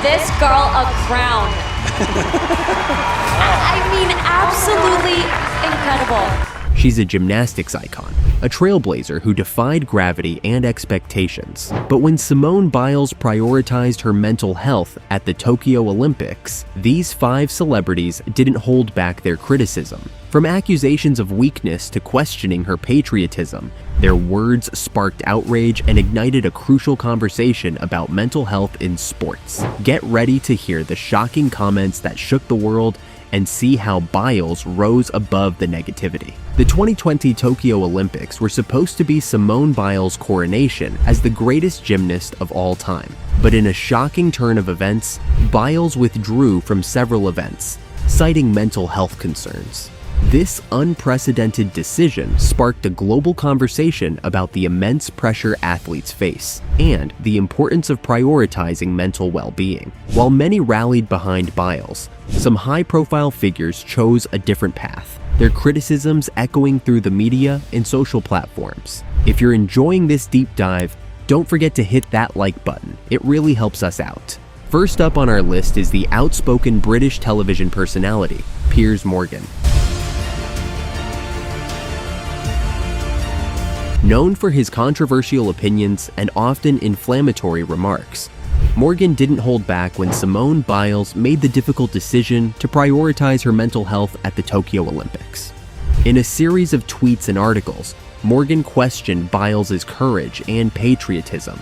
this girl a crown. I mean, absolutely incredible. She's a gymnastics icon, a trailblazer who defied gravity and expectations. But when Simone Biles prioritized her mental health at the Tokyo Olympics, these 5 celebrities didn't hold back their criticism. From accusations of weakness to questioning her patriotism, their words sparked outrage and ignited a crucial conversation about mental health in sports. Get ready to hear the shocking comments that shook the world and see how Biles rose above the negativity. The 2020 Tokyo Olympics were supposed to be Simone Biles' coronation as the greatest gymnast of all time. But in a shocking turn of events, Biles withdrew from several events, citing mental health concerns. This unprecedented decision sparked a global conversation about the immense pressure athletes face and the importance of prioritizing mental well-being. While many rallied behind Biles, some high-profile figures chose a different path, their criticisms echoing through the media and social platforms. If you're enjoying this deep dive, don't forget to hit that like button. It really helps us out. First up on our list is the outspoken British television personality, Piers Morgan. Known for his controversial opinions and often inflammatory remarks, Morgan didn't hold back when Simone Biles made the difficult decision to prioritize her mental health at the Tokyo Olympics. In a series of tweets and articles, Morgan questioned Biles' courage and patriotism,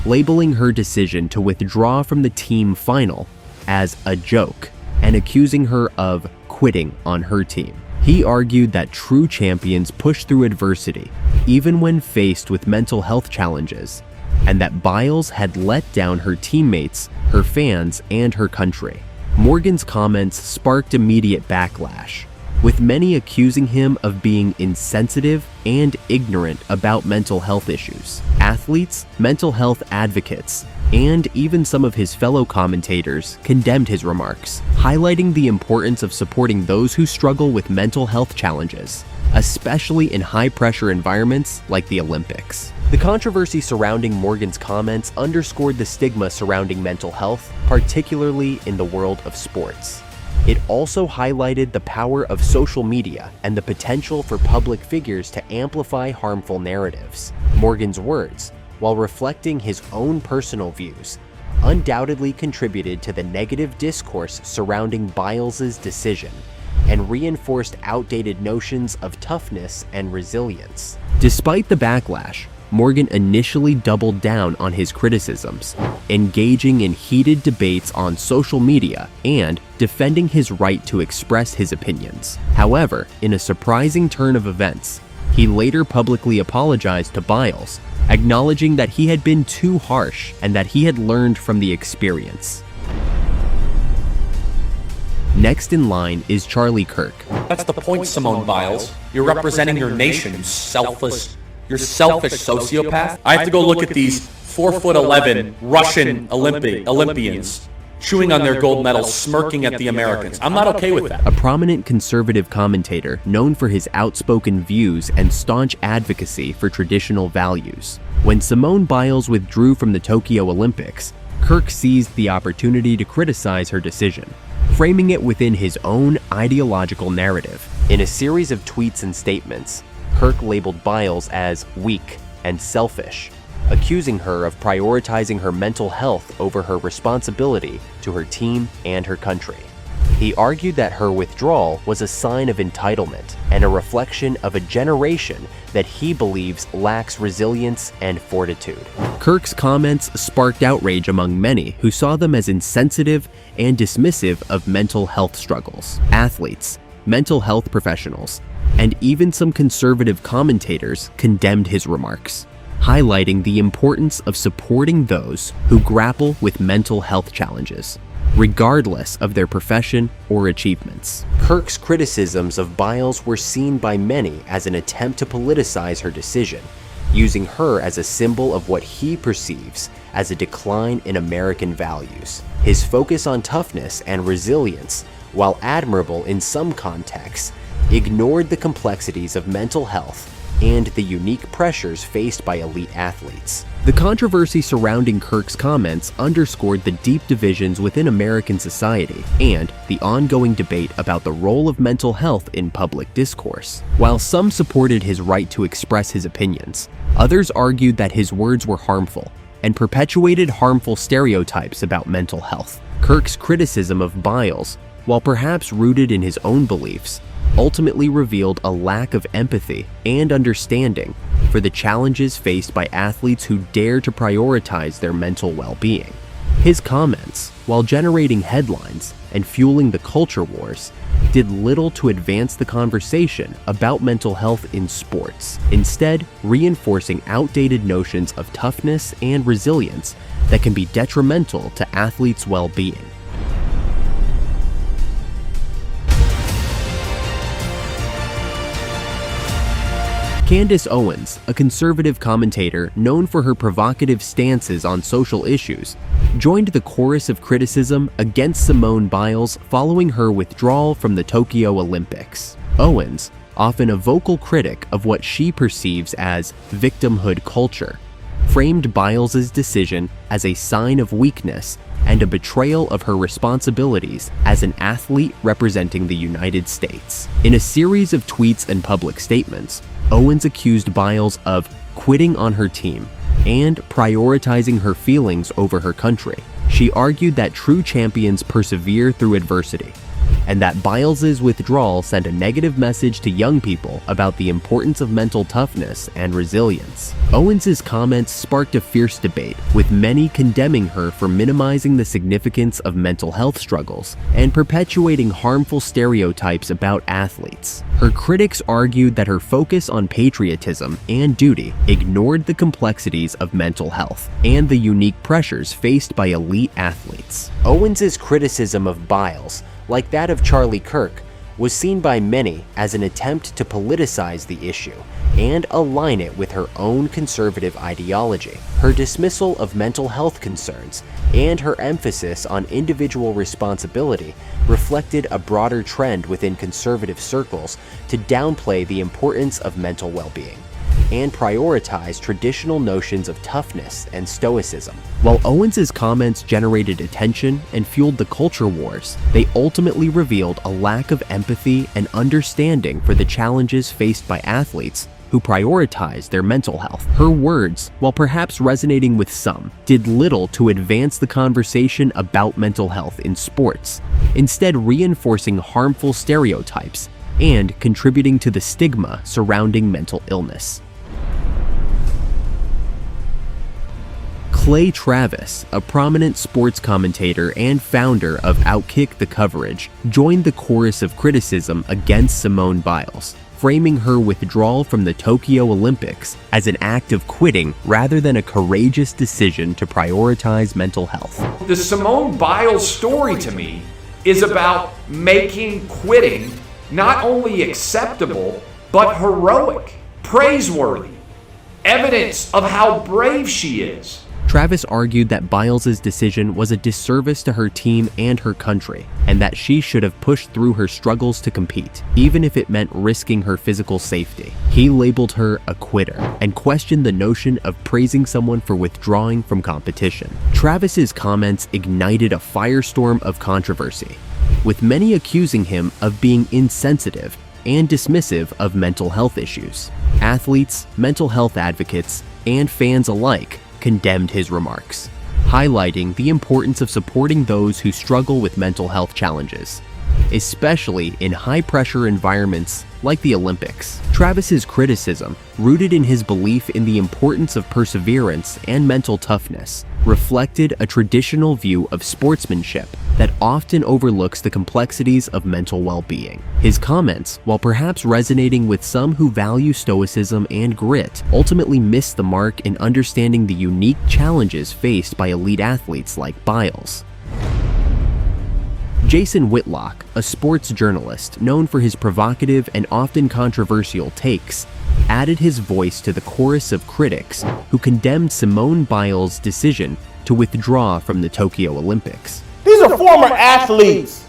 labeling her decision to withdraw from the team final as a joke and accusing her of quitting on her team. He argued that true champions push through adversity, even when faced with mental health challenges, and that Biles had let down her teammates, her fans, and her country. Morgan's comments sparked immediate backlash, with many accusing him of being insensitive and ignorant about mental health issues. Athletes, mental health advocates, and even some of his fellow commentators condemned his remarks, highlighting the importance of supporting those who struggle with mental health challenges, especially in high-pressure environments like the Olympics. The controversy surrounding Morgan's comments underscored the stigma surrounding mental health, particularly in the world of sports. It also highlighted the power of social media and the potential for public figures to amplify harmful narratives. Morgan's words, while reflecting his own personal views, undoubtedly contributed to the negative discourse surrounding Biles' decision and reinforced outdated notions of toughness and resilience. Despite the backlash, Morgan initially doubled down on his criticisms, engaging in heated debates on social media and defending his right to express his opinions. However, in a surprising turn of events, he later publicly apologized to Biles, acknowledging that he had been too harsh and that he had learned from the experience. Next in line is Charlie Kirk. That's the point, Simone Biles. You're representing your nation, you're selfish sociopath. I have to go look at these 4'11" Russian Olympians chewing on their gold medals, smirking at the Americans. I'm not okay with that. A prominent conservative commentator known for his outspoken views and staunch advocacy for traditional values. When Simone Biles withdrew from the Tokyo Olympics, Kirk seized the opportunity to criticize her decision, framing it within his own ideological narrative. In a series of tweets and statements, Kirk labeled Biles as weak and selfish, accusing her of prioritizing her mental health over her responsibility to her team and her country. He argued that her withdrawal was a sign of entitlement and a reflection of a generation that he believes lacks resilience and fortitude. Kirk's comments sparked outrage among many who saw them as insensitive and dismissive of mental health struggles. Athletes, mental health professionals, and even some conservative commentators condemned his remarks, highlighting the importance of supporting those who grapple with mental health challenges, regardless of their profession or achievements. Kirk's criticisms of Biles were seen by many as an attempt to politicize her decision, using her as a symbol of what he perceives as a decline in American values. His focus on toughness and resilience, while admirable in some contexts, ignored the complexities of mental health and the unique pressures faced by elite athletes. The controversy surrounding Kirk's comments underscored the deep divisions within American society and the ongoing debate about the role of mental health in public discourse. While some supported his right to express his opinions, others argued that his words were harmful and perpetuated harmful stereotypes about mental health. Kirk's criticism of Biles, while perhaps rooted in his own beliefs, ultimately revealed a lack of empathy and understanding for the challenges faced by athletes who dare to prioritize their mental well-being. His comments, while generating headlines and fueling the culture wars, did little to advance the conversation about mental health in sports, instead reinforcing outdated notions of toughness and resilience that can be detrimental to athletes' well-being. Candice Owens, a conservative commentator known for her provocative stances on social issues, joined the chorus of criticism against Simone Biles following her withdrawal from the Tokyo Olympics. Owens, often a vocal critic of what she perceives as victimhood culture, framed Biles' decision as a sign of weakness and a betrayal of her responsibilities as an athlete representing the United States. In a series of tweets and public statements, Owens accused Biles of quitting on her team and prioritizing her feelings over her country. She argued that true champions persevere through adversity, and that Biles' withdrawal sent a negative message to young people about the importance of mental toughness and resilience. Owens' comments sparked a fierce debate, with many condemning her for minimizing the significance of mental health struggles and perpetuating harmful stereotypes about athletes. Her critics argued that her focus on patriotism and duty ignored the complexities of mental health and the unique pressures faced by elite athletes. Owens' criticism of Biles, like that of Charlie Kirk, was seen by many as an attempt to politicize the issue and align it with her own conservative ideology. Her dismissal of mental health concerns and her emphasis on individual responsibility reflected a broader trend within conservative circles to downplay the importance of mental well-being and prioritize traditional notions of toughness and stoicism. While Owens' comments generated attention and fueled the culture wars, they ultimately revealed a lack of empathy and understanding for the challenges faced by athletes who prioritize their mental health. Her words, while perhaps resonating with some, did little to advance the conversation about mental health in sports, instead reinforcing harmful stereotypes and contributing to the stigma surrounding mental illness. Clay Travis, a prominent sports commentator and founder of Outkick the Coverage, joined the chorus of criticism against Simone Biles, framing her withdrawal from the Tokyo Olympics as an act of quitting rather than a courageous decision to prioritize mental health. The Simone Biles story to me is about making quitting not only acceptable, but heroic, praiseworthy, evidence of how brave she is. Travis argued that Biles' decision was a disservice to her team and her country, and that she should have pushed through her struggles to compete, even if it meant risking her physical safety. He labeled her a quitter and questioned the notion of praising someone for withdrawing from competition. Travis's comments ignited a firestorm of controversy, with many accusing him of being insensitive and dismissive of mental health issues. Athletes, mental health advocates, and fans alike condemned his remarks, highlighting the importance of supporting those who struggle with mental health challenges, especially in high-pressure environments like the Olympics. Travis's criticism, rooted in his belief in the importance of perseverance and mental toughness, reflected a traditional view of sportsmanship that often overlooks the complexities of mental well-being. His comments, while perhaps resonating with some who value stoicism and grit, ultimately missed the mark in understanding the unique challenges faced by elite athletes like Biles. Jason Whitlock, a sports journalist known for his provocative and often controversial takes, added his voice to the chorus of critics who condemned Simone Biles' decision to withdraw from the Tokyo Olympics. These are former athletes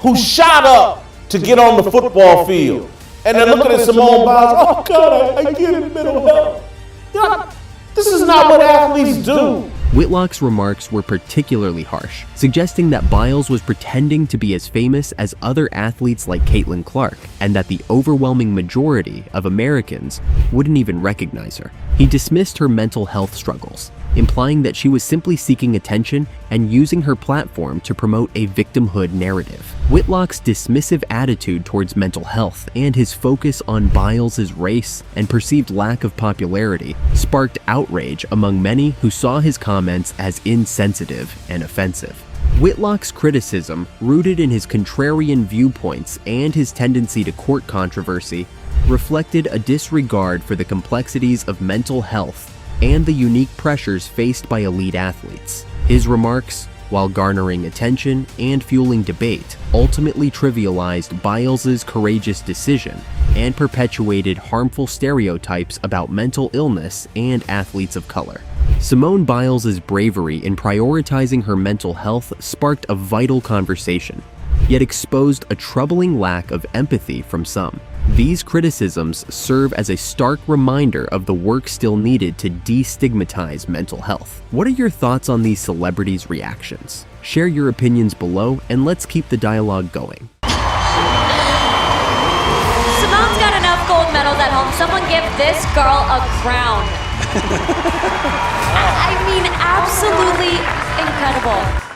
who shot up to get on the football field And they're looking at Simone Biles, oh God, I get it, mental health. You know, this is not what athletes do. Whitlock's remarks were particularly harsh, suggesting that Biles was pretending to be as famous as other athletes like Caitlin Clark, and that the overwhelming majority of Americans wouldn't even recognize her. He dismissed her mental health struggles, implying that she was simply seeking attention and using her platform to promote a victimhood narrative. Whitlock's dismissive attitude towards mental health and his focus on Biles's race and perceived lack of popularity sparked outrage among many who saw his comments as insensitive and offensive. Whitlock's criticism, rooted in his contrarian viewpoints and his tendency to court controversy, reflected a disregard for the complexities of mental health and the unique pressures faced by elite athletes. His remarks, while garnering attention and fueling debate, ultimately trivialized Biles's courageous decision and perpetuated harmful stereotypes about mental illness and athletes of color. Simone Biles' bravery in prioritizing her mental health sparked a vital conversation, yet exposed a troubling lack of empathy from some. These criticisms serve as a stark reminder of the work still needed to destigmatize mental health. What are your thoughts on these celebrities' reactions? Share your opinions below, and let's keep the dialogue going. Simone's got enough gold medals at home. Someone give this girl a crown. I mean, absolutely incredible.